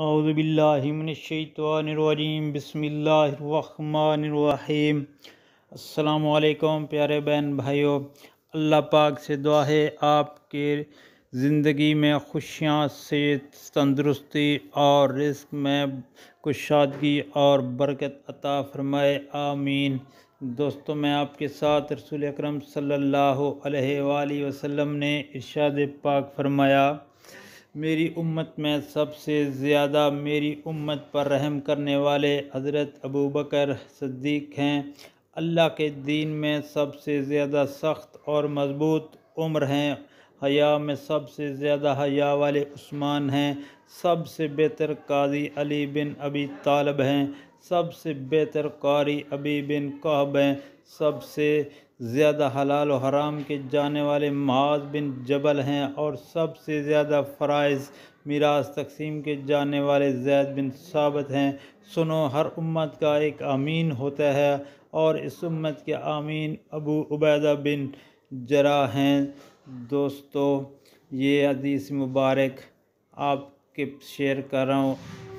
اعوذ باللہ من الشیطان الرجیم بسم اللہ الرحمن الرحیم۔ السلام علیکم پیارے بہن بھائیوں، اللہ پاک سے دعا ہے آپ کے زندگی میں خوشیاں، صحت، تندرستی اور رزق میں کشادگی اور برکت عطا فرمائے، آمین۔ دوستو، میں آپ کے ساتھ رسول اکرم صلی اللہ علیہ وآلہ وسلم نے ارشاد پاک فرمایا، میری امت میں سب سے زیادہ میری امت پر رحم کرنے والے حضرت ابوبکر صدیق ہیں۔ اللہ کے دین میں سب سے زیادہ سخت اور مضبوط عمر ہیں۔ حیا میں سب سے زیادہ حیا والے عثمان ہیں۔ سب سے بہتر قاضی علی بن ابی طالب ہیں۔ سب سے بہتر قاری ابی بن کعب ہیں۔ سب سے زیادہ حلال و حرام کے جانے والے معاذ بن جبل ہیں، اور سب سے زیادہ فرائض میراث تقسیم کے جانے والے زید بن ثابت ہیں۔ سنو، ہر امت کا ایک امین ہوتا ہے، اور اس امت کے امین ابو عبیدہ بن جراح ہیں۔ دوستو، یہ حدیث مبارک آپ کے شیئر کر رہا ہوں۔